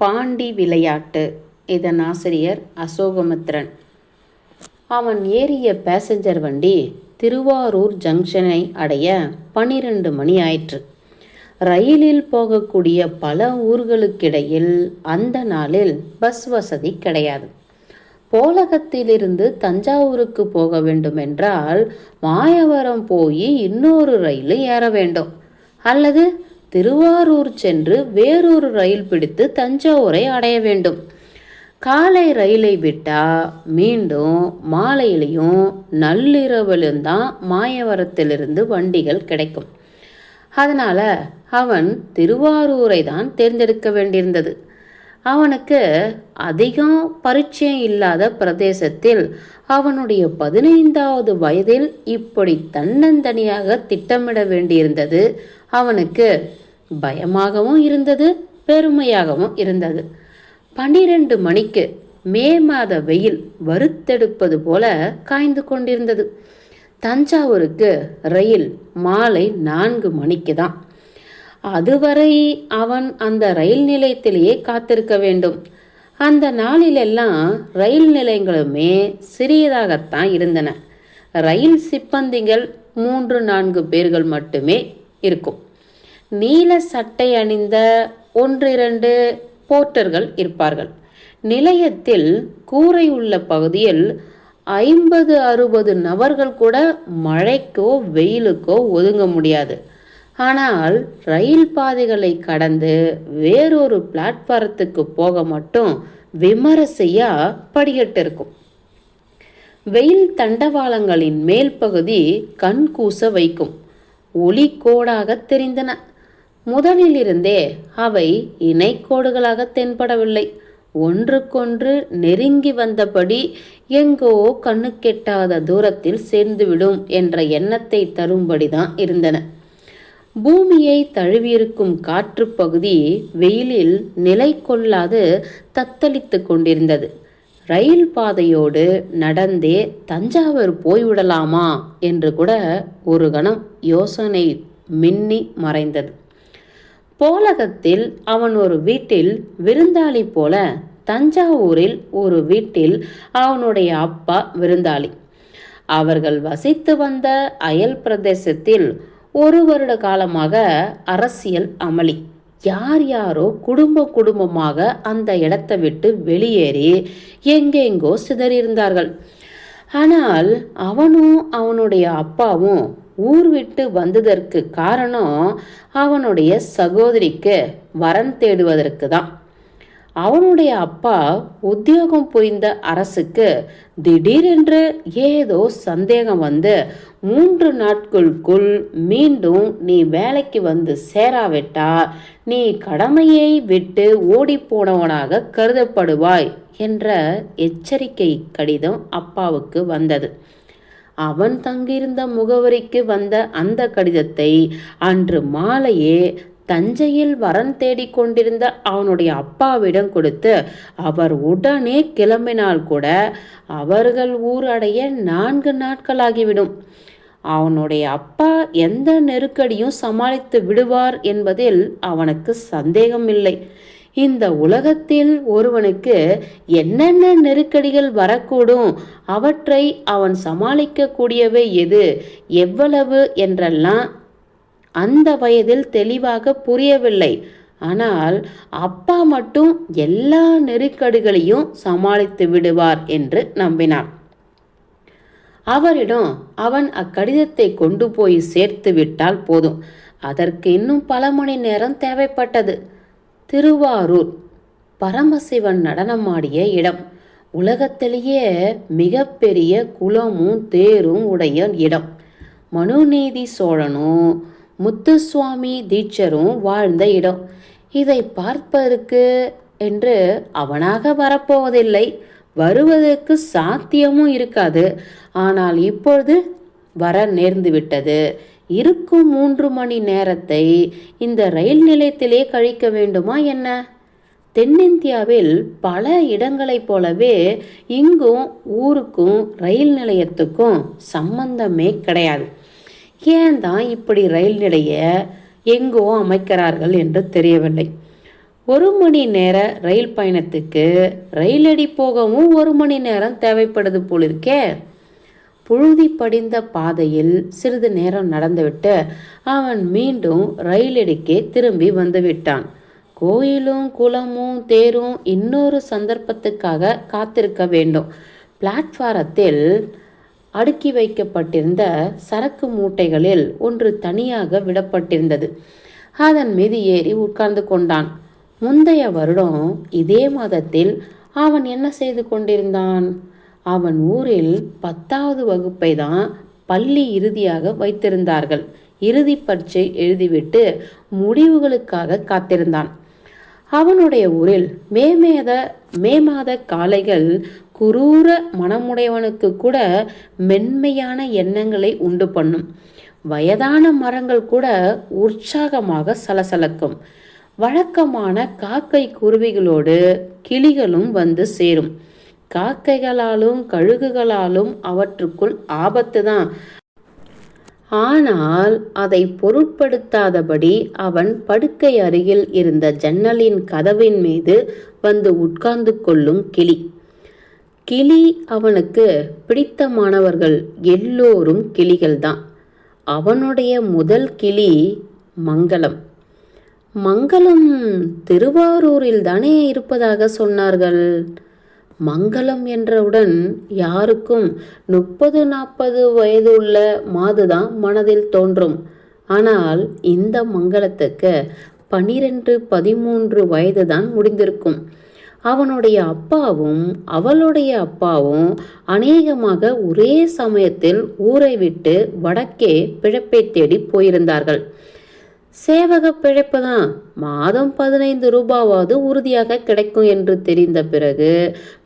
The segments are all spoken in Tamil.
பாண்டி விளையாட்டு. இதன் ஆசிரியர் அசோகமித்ரன். அவன் ஏறிய பேசஞ்சர் வண்டி திருவாரூர் ஜங்ஷனை அடைய 12 மணி ஆயிற்று. ரயிலில் போகக்கூடிய பல ஊர்களுக்கிடையில் அந்த நாளில் பஸ் வசதி கிடையாது. போலகத்திலிருந்து தஞ்சாவூருக்கு போக வேண்டுமென்றால் மாயவரம் போய் இன்னொரு ரயில் ஏற வேண்டும், அல்லது திருவாரூர் சென்று வேறொரு ரயில் பிடித்து தஞ்சாவூரை அடைய வேண்டும். காலை ரயிலை விட்டால் மீண்டும் மாலையிலையும் நள்ளிரவிலும் தான் மாயவரத்திலிருந்து வண்டிகள் கிடைக்கும். அதனால் அவன் திருவாரூரை தான் தேர்ந்தெடுக்க வேண்டியிருந்தது. அவனுக்கு அதிகம் பரிச்சயம் இல்லாத பிரதேசத்தில் அவனுடைய 15வது வயதில் இப்படி தன்னந்தனியாக திட்டமிட வேண்டியிருந்தது அவனுக்கு பயமாகவும் இருந்தது, பெருமையாகவும் இருந்தது. 12 மணிக்கு மே மாத வெயில் வறுத்தெடுப்பது போல காய்ந்து கொண்டிருந்தது. தஞ்சாவூருக்கு ரயில் மாலை 4 மணிக்கு தான். அதுவரை அவன் அந்த ரயில் நிலையத்திலேயே காத்திருக்க வேண்டும். அந்த நாளிலெல்லாம் ரயில் நிலையங்களுமே சிறியதாகத்தான் இருந்தன. ரயில் சிப்பந்திகள் 3-4 பேர்கள் மட்டுமே இருக்கும். நீல சட்டை அணிந்த 1-2 போர்ட்டர்கள் இருப்பார்கள். நிலையத்தில் கூரை உள்ள பகுதியில் 50-60 நபர்கள் கூட மழைக்கோ வெயிலுக்கோ ஒதுங்க முடியாது. ஆனால் ரயில் பாதைகளை கடந்து வேறொரு பிளாட்பாரத்துக்கு போக மட்டும் விமரிசையா படிக்கட்டு இருக்கும். வெயில் தண்டவாளங்களின் மேல் பகுதி கண் கூச வைக்கும். ஒளி கோடாக தெரிந்தன. முதலிலிருந்தே அவை இணைக்கோடுகளாக தென்படவில்லை. ஒன்றுக்கொன்று நெருங்கி வந்தபடி எங்கோ கண்ணுக்கெட்டாத தூரத்தில் சேர்ந்துவிடும் என்ற எண்ணத்தை தரும்படிதான் இருந்தன. பூமியை தழுவியிருக்கும் காற்று பகுதி வெயிலில் நிலை கொள்ளாது தத்தளித்து கொண்டிருந்தது. ரயில் பாதையோடு நடந்தே தஞ்சாவூர் போய்விடலாமா என்று கூட ஒரு கணம் யோசனை மின்னி மறைந்தது. போலகத்தில் அவன் ஒரு வீட்டில் விருந்தாளி போல, தஞ்சாவூரில் ஒரு வீட்டில் அவனுடைய அப்பா விருந்தாளி. அவர்கள் வசித்து வந்த அயல் பிரதேசத்தில் 1 வருட காலமாக அரசியல் அமளி. யார் யாரோ குடும்பமாக அந்த இடத்தை விட்டு வெளியேறி எங்கெங்கோ சிதறியிருந்தார்கள். ஆனால் அவனும் அவனுடைய அப்பாவும் ஊர் விட்டு வந்ததற்கு காரணம் அவனுடைய சகோதரிக்கு வரன் தேடுவதற்கு தான். அவனுடைய அப்பா உத்தியோகம் புரிந்த அரசுக்கு திடீரென்று ஏதோ சந்தேகம் வந்து 3 நாட்களுக்குள் மீண்டும் நீ வேலைக்கு வந்து சேராவிட்டா நீ கடமையை விட்டு ஓடிப்போனவனாக கருதப்படுவாய் என்ற எச்சரிக்கை கடிதம் அப்பாவுக்கு வந்தது. அவன் தங்கியிருந்த முகவரிக்கு வந்த அந்த கடிதத்தை அன்று மாலையே தஞ்சையில் வரன் தேடிக்கொண்டிருந்த அவனுடைய அப்பாவிடம் கொடுத்து அவர் உடனே கிளம்பினால் கூட அவர்கள் ஊர் அடைய 4 நாட்களாகிவிடும். அவனுடைய அப்பா எந்த நெருக்கடியும் சமாளித்து விடுவார் என்பதில் அவனுக்கு சந்தேகமில்லை. இந்த உலகத்தில் ஒருவனுக்கு என்னென்ன நெருக்கடிகள் வரக்கூடும், அவற்றை அவன் சமாளிக்கக்கூடியவை எது, எவ்வளவு என்றெல்லாம் அந்த வயதில் தெளிவாக புரியவில்லை. ஆனால் அப்பா மட்டும் எல்லா நெருக்கடிகளையும் சமாளித்து விடுவார் என்று நம்பினான். அவரிடம் அவன் அக்கடிதத்தை கொண்டு போய் சேர்த்து விட்டால் போதும். அதற்கு இன்னும் பல மணி நேரம் தேவைப்பட்டது. திருவாரூர் பரமசிவன் நடனமாடிய இடம். உலகத்திலேயே மிகப்பெரிய குளமும் தேரும் உடைய இடம். மனுநீதி சோழனும் முத்துசுவாமி தீட்சரும் வாழ்ந்த இடம். இதை பார்ப்பதற்கு என்று அவனாக வரப்போவதில்லை, வருவதற்கு சாத்தியமும் இருக்காது. ஆனால் இப்பொழுது வர நேர்ந்து விட்டது. இருக்கும் 3 மணி நேரத்தை இந்த ரயில் நிலையத்திலே கழிக்க வேண்டுமா என்ன? தென்னிந்தியாவில் பல இடங்களைப் போலவே இங்கும் ஊருக்கும் ரயில் நிலையத்துக்கும் சம்பந்தமே கிடையாது. ஏன் தான் இப்படி ரயில் நிலைய எங்கோ அமைக்கிறார்கள் என்று தெரியவில்லை. 1 மணி நேர ரயில் பயணத்துக்கு ரயிலடி போகவும் 1 மணி நேரம் தேவைப்படுது போலிருக்கே. புழுதி படிந்த பாதையில் சிறிது நேரம் நடந்துவிட்டு அவன் மீண்டும் ரயிலடிக்கே திரும்பி வந்துவிட்டான். கோயிலும் குளமும் தேரும் இன்னொரு சந்தர்ப்பத்துக்காக காத்திருக்க வேண்டும். பிளாட்பாரத்தில் அடுக்கி வைக்கப்பட்டிருந்த சரக்கு மூட்டைகளில் ஒன்று தனியாக விடப்பட்டிருந்தது. அதன் மீது ஏறி உட்கார்ந்து கொண்டான். முந்தைய வருடம் இதே மாதத்தில் அவன் என்ன செய்து கொண்டிருந்தான்? அவன் ஊரில் 10வது வகுப்பை தான் பள்ளி இறுதியாக வைத்திருந்தார்கள். இறுதி பரீட்சை எழுதிவிட்டு முடிவுகளுக்காக காத்திருந்தான். அவனுடைய ஊரில் மே மாத காலைகள் குரூர மனமுடையவனுக்கு கூட மென்மையான எண்ணங்களை உண்டு பண்ணும். வயதான மரங்கள் கூட உற்சாகமாக சலசலக்கும். வழக்கமான காக்கை குருவிகளோடு கிளிகளும் வந்து சேரும். காக்கைகளாலும் கழுகுகளாலும் அவற்றுக்குள் ஆபத்து தான். ஆனால் அதை பொருட்படுத்தாதபடி அவன் படுக்கை அருகில் இருந்த ஜன்னலின் கதவின் மீது வந்து உட்கார்ந்து கொள்ளும் கிளி. கிளி அவனுக்கு பிடித்தமானவர்கள் எல்லோரும் கிளிகள்தான். அவனுடைய முதல் கிளி மங்களம். மங்களம் திருவாரூரில் தானே இருப்பதாக சொன்னார்கள். மங்களம் என்றவுடன் யாருக்கும் 30-40 வயது உள்ள மாதுதான் மனதில் தோன்றும். ஆனால் இந்த மங்களத்துக்கு 12-13 வயதுதான் முடிந்திருக்கும். அவனுடைய அப்பாவும் அவளுடைய அப்பாவும் அநேகமாக ஒரே சமயத்தில் ஊரை விட்டு வடக்கே பிழைப்பை தேடி போயிருந்தார்கள். சேவக பிழைப்பு தான், மாதம் 15 ரூபாவாவது உறுதியாக கிடைக்கும் என்று தெரிந்த பிறகு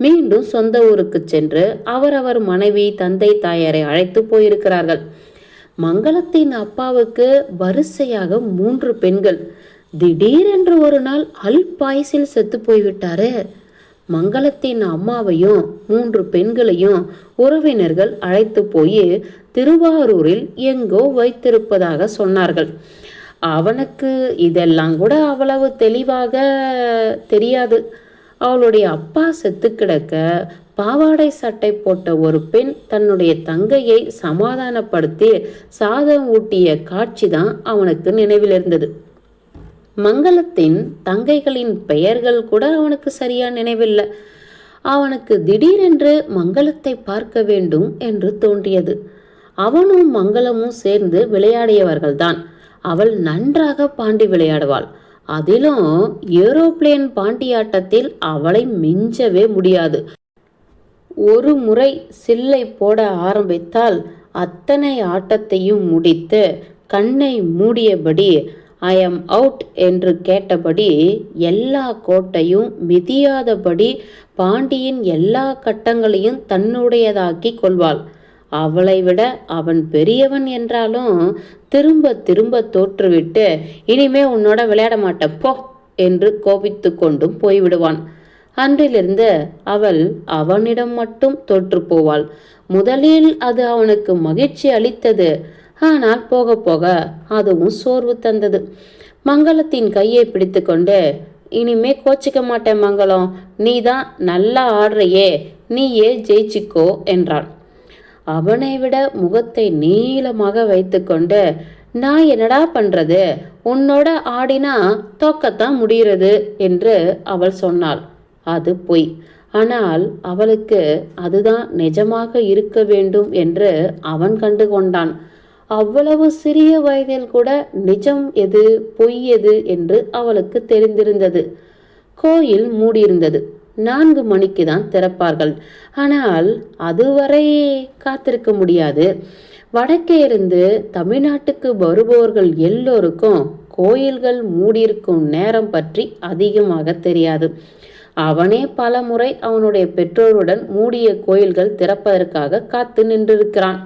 மீண்டும் சொந்த ஊருக்கு சென்று அவரவர் மனைவி தந்தை தாயாரை அழைத்து போயிருக்கிறார்கள். மங்களத்தின் அப்பாவுக்கு வரிசையாக 3 பெண்கள். திடீரென்று ஒரு நாள் அல்பாயுசில் செத்து போய்விட்டாரு. மங்களத்தின் அம்மாவையும் 3 பெண்களையும் உறவினர்கள் அழைத்து போய் திருவாரூரில் எங்கோ வைத்திருப்பதாக சொன்னார்கள். அவனுக்கு இதெல்லாம் கூட அவ்வளவு தெளிவாக தெரியாது. அவளுடைய அப்பா செத்து கிடக்க பாவாடை சட்டை போட்ட ஒரு பெண் தன்னுடைய தங்கையை சமாதானப்படுத்தி சாதம் ஊட்டிய காட்சி தான் அவனுக்கு நினைவில் இருந்தது. மங்களத்தின் தங்கைகளின் பெயர்கள் கூட அவனுக்கு சரியா நினைவில்லை. அவனுக்கு திடீரென்று மங்களத்தை பார்க்க வேண்டும் என்று தோன்றியது. அவனும் மங்களமும் சேர்ந்து விளையாடியவர்கள்தான். அவள் நன்றாக பாண்டி விளையாடுவாள். அதிலும் ஏரோப்ளேன் பாண்டியாட்டத்தில் அவளை மிஞ்சவே முடியாது. ஒரு முறை சில்லை போட ஆரம்பித்தால் அத்தனை ஆட்டத்தையும் முடித்து கண்ணை மூடியபடி ஐ எம் அவுட் என்று கேட்டபடி எல்லா கோட்டையும் மிதியாதபடி பாண்டியின் எல்லா கட்டங்களையும் தன்னுடையதாக்கி கொள்வாள். அவளை விட அவன் பெரியவன் என்றாலும் திரும்ப திரும்ப தோற்றுவிட்டு இனிமே உன்னோட விளையாட மாட்டேன் போ என்று கோபித்து கொண்டும் போய்விடுவான். அன்றிலிருந்து அவள் அவனிடம் மட்டும் தோற்று போவாள். முதலில் அது அவனுக்கு மகிழ்ச்சி அளித்தது. ஆனால் போக போக அதுவும் சோர்வு தந்தது. மங்களத்தின் கையை பிடித்து கொண்டு இனிமே கோச்சிக்க மாட்டேன் மங்களம், நீ தான் நல்லா ஆடுறையே, நீயே ஜெயிச்சிக்கோ என்றான். அவனை விட முகத்தை நீளமாக வைத்துக்கொண்டு நான் என்னடா பண்றது, உன்னோட ஆடினா தோக்கத்தான் முடிகிறது என்று அவள் சொன்னாள். அது பொய். ஆனால் அவளுக்கு அதுதான் நிஜமாக இருக்க வேண்டும் என்று அவன் கண்டு கொண்டான். அவ்வளவு சிறிய வயதில் கூட நிஜம் எது பொய் எது என்று அவளுக்கு தெரிந்திருந்தது. கோயில் மூடியிருந்தது. 4 மணிக்கு தான் திறப்பார்கள். ஆனால் அதுவரை காத்திருக்க முடியாது. வடக்கே இருந்து தமிழ்நாட்டுக்கு வருபவர்கள் எல்லோருக்கும் கோயில்கள் மூடியிருக்கும் நேரம் பற்றி அதிகமாக தெரியாது. அவனே பல முறை அவனுடைய பெற்றோருடன் மூடிய கோயில்கள் திறப்பதற்காக காத்து நின்றிருக்கிறான்.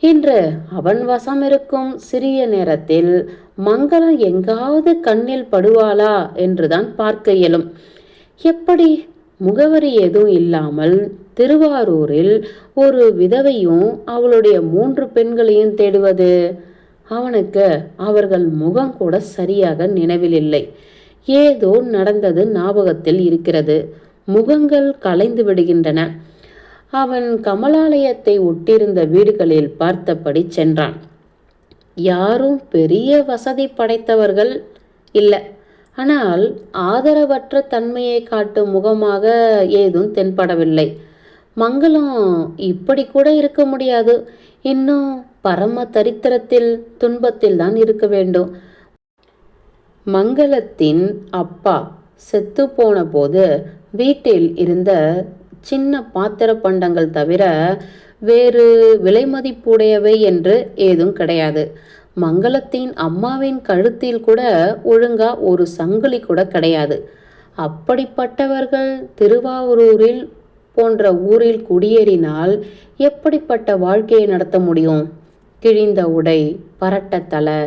இன்று அவன் வசம் இருக்கும் சிறிய நேரத்தில் மங்களம் எங்காவது கண்ணில் படுவாளா என்றுதான் பார்க்க இயலும். எப்படி? முகவரி எதுவும் இல்லாமல் திருவாரூரில் ஒரு விதவையும் அவளுடைய 3 பெண்களையும் தேடுவது? அவனுக்கு அவர்கள் முகம் கூட சரியாக நினைவில் இல்லை. ஏதோ நடந்தது ஞாபகத்தில் இருக்கிறது. முகங்கள் கலைந்து விடுகின்றன. அவன் கமலாலயத்தை ஒட்டியிருந்த வீடுகளில் பார்த்தபடி சென்றான். யாரும் பெரிய வசதி படைத்தவர்கள் இல்லை. ஆனால் ஆதரவற்ற தன்மையை காட்டும் முகமாக ஏதும் தென்படவில்லை. மங்களம் இப்படி கூட இருக்க முடியாது. இன்னும் பரம தரித்திரத்தில் துன்பத்தில் தான் இருக்க வேண்டும். மங்களத்தின் அப்பா செத்து போன போது வீட்டில் இருந்த சின்ன பாத்திர பண்டங்கள் தவிர வேறு விலைமதிப்புடையவை என்று ஏதும் கிடையாது. மங்களத்தின் அம்மாவின் கழுத்தில் கூட ஒழுங்கா ஒரு சங்கிலி கூட கிடையாது. அப்படிப்பட்டவர்கள் திருவாரூரில் போன்ற ஊரில் குடியேறினால் எப்படிப்பட்ட வாழ்க்கையை நடத்த முடியும்? கிழிந்த உடை, பரட்ட தலை,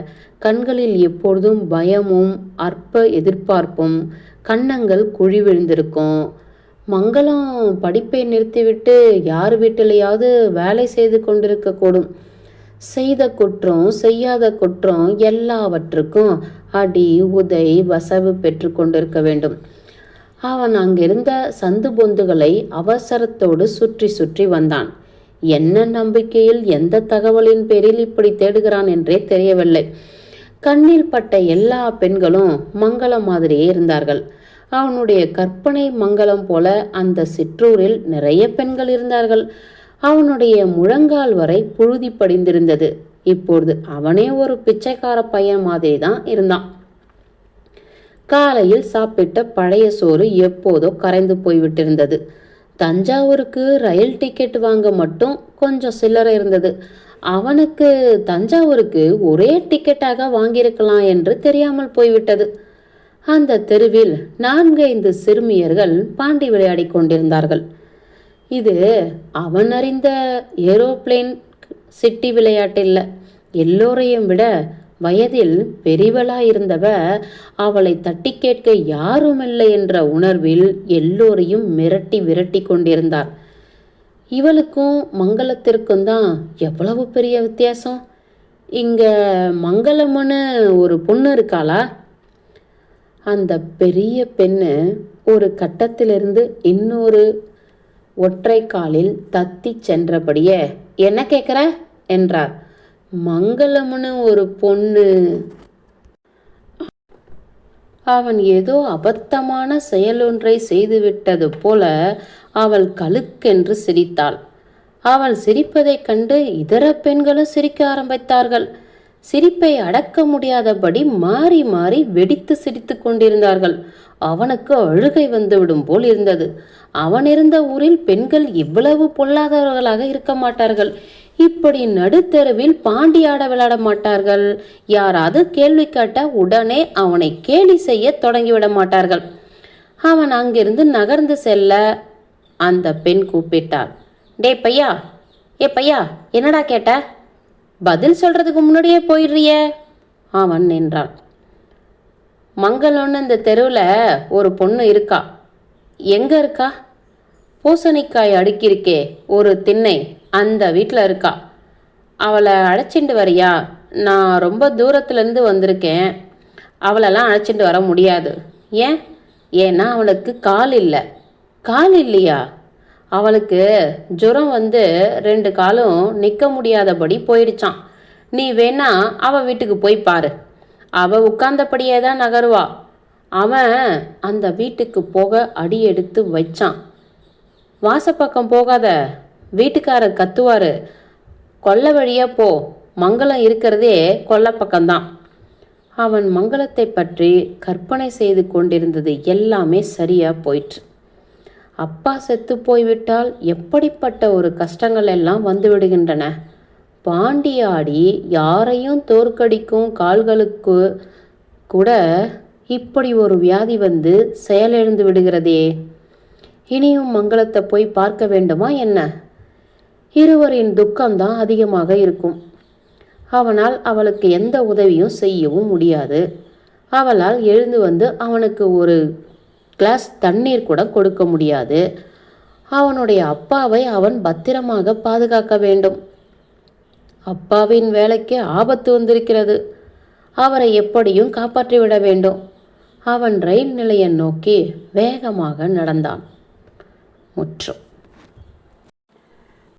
கண்களில் எப்பொழுதும் பயமும் அற்ப எதிர்பார்ப்பும், கன்னங்கள் குழி விழுந்திருக்கும். மங்களம் படிப்பை நிறுத்திவிட்டு யார் வீட்டிலையாவது வேலை செய்து கொண்டிருக்கக்கூடும். செய்த குற்றம் செய்யாத குற்றம் எல்லாவற்றுக்கும் அடி உதை வசவு பெற்று கொண்டிருக்க வேண்டும். அவன் அங்கிருந்த சந்து பொந்துகளை அவசரத்தோடு சுற்றி சுற்றி வந்தான். என்ன நம்பிக்கையில் எந்த தகவலின் பேரில் இப்படி தேடுகிறான் என்றே தெரியவில்லை. கண்ணில் பட்ட எல்லா பெண்களும் மங்களம் மாதிரியே இருந்தார்கள். அவனுடைய கற்பனை மங்களம் போல அந்த சிற்றூரில் நிறைய பெண்கள் இருந்தார்கள். அவனுடைய முழங்கால் வரை புழுதி படிந்திருந்தது. இப்பொழுது அவனே ஒரு பிச்சைக்கார பையன் மாதிரி தான் இருந்தான். காலையில் சாப்பிட்ட பழைய சோறு எப்போதோ கரைந்து போய்விட்டிருந்தது. தஞ்சாவூருக்கு ரயில் டிக்கெட் வாங்க மட்டும் கொஞ்சம் சில்லறை இருந்தது. அவனுக்கு தஞ்சாவூருக்கு ஒரே டிக்கெட்டாக வாங்கியிருக்கலாம் என்று தெரியாமல் போய்விட்டது. அந்த தெருவில் 4-5 சிறுமியர்கள் பாண்டி விளையாடி கொண்டிருந்தார்கள். இது அவன் அறிந்த ஏரோப்ளேன் சிட்டி விளையாட்டில்லை. எல்லோரையும் விட வயதில் பெரியவளாயிருந்தவ அவளை தட்டி கேட்க யாருமில்லை என்ற உணர்வில் எல்லோரையும் மிரட்டி விரட்டி கொண்டிருந்தார். இவளுக்கும் மங்களத்திற்கும் தான் எவ்வளவு பெரிய வித்தியாசம். இங்க மங்களம்னு ஒரு பொண்ணு இருக்காளா? அந்த பெரிய பெண்ணு ஒரு கட்டத்திலிருந்து இன்னொரு ஒற்றை காலில் தத்தி சென்றபடியே என்ன கேட்குற என்றார். மங்களம்னு ஒரு பொண்ணு. அவன் ஏதோ அபத்தமான செயலொன்றை செய்துவிட்டது போல அவள் கலுக்கென்று சிரித்தாள். அவள் சிரிப்பதைக் கண்டு இதர பெண்களும் சிரிக்க ஆரம்பித்தார்கள். சிரிப்பை அடக்க முடியாதபடி மாறி மாறி வெடித்து சிரித்து கொண்டிருந்தார்கள். அவனுக்கு அழுகை வந்துவிடும் போல் இருந்தது. அவன் இருந்த ஊரில் பெண்கள் இவ்வளவு பொல்லாதவர்களாக இருக்க மாட்டார்கள். இப்படி நடுத்தெருவில் பாண்டியாட விளையாட மாட்டார்கள். யாராவது கேள்வி கேட்ட உடனே அவனை கேலி செய்ய தொடங்கிவிட மாட்டார்கள். அவன் அங்கிருந்து நகர்ந்து செல்ல அந்த பெண் கூப்பிட்டாள். டே பையா, ஏ பையா, என்னடா கேட்ட? பதில் சொல்றதுக்கு முன்னாடியே போயிடுறிய. அவன் நின்றான். மங்களம்னு இந்த தெருவில் ஒரு பொண்ணு இருக்கா. எங்க இருக்கா? பூசணிக்காய் அடுக்கியிருக்கே ஒரு திண்ணை, அந்த வீட்டில் இருக்கா. அவளை அழைச்சிட்டு வரியா? நான் ரொம்ப தூரத்துலேருந்து வந்திருக்கேன். அவளெல்லாம் அழைச்சிட்டு வர முடியாது. ஏன்? ஏன்னா அவளுக்கு கால் இல்லை. கால் இல்லையா? அவளுக்கு ஜுரம் வந்து 2 காலும் நிற்க முடியாதபடி போயிடுச்சான். நீ வேணா அவள் வீட்டுக்கு போய் பாரு. அவள் உட்கார்ந்தபடியே தான் நகருவா. அவன் அந்த வீட்டுக்கு போக அடி எடுத்து வச்சான். வாசப்பக்கம் போகாத, வீட்டுக்காரர் கத்துவார். கொல்லை வழியாக போ. மங்களம் இருக்கிறதே கொல்லை பக்கம்தான். அவன் மங்களத்தை பற்றி கற்பனை செய்து கொண்டிருந்தது எல்லாமே சரியா போயிற்று. அப்பா செத்து போய்விட்டால் எப்படிப்பட்ட ஒரு கஷ்டங்கள் எல்லாம் வந்து விடுகின்றன. பாண்டியாடி யாரையும் தோற்கடிக்கும் கால்களுக்கு கூட இப்படி ஒரு வியாதி வந்து செயலிழந்து விடுகிறதே. இனியும் மங்களத்தை போய் பார்க்க வேண்டுமா என்ன? இருவரின் துக்கம்தான் அதிகமாக இருக்கும். அவனால் அவளுக்கு எந்த உதவியும் செய்யவும் முடியாது. அவளால் எழுந்து வந்து அவனுக்கு ஒரு கிளாஸ் தண்ணீர் கூட கொடுக்க முடியாது. அவனுடைய அப்பாவை அவன் பத்திரமாக பாதுகாக்க வேண்டும். அப்பாவின் வேலைக்கு ஆபத்து வந்திருக்கிறது. அவரை எப்படியும் காப்பாற்றிவிட வேண்டும். அவன் ரயில் நிலையம் நோக்கி வேகமாக நடந்தான். முற்றும்.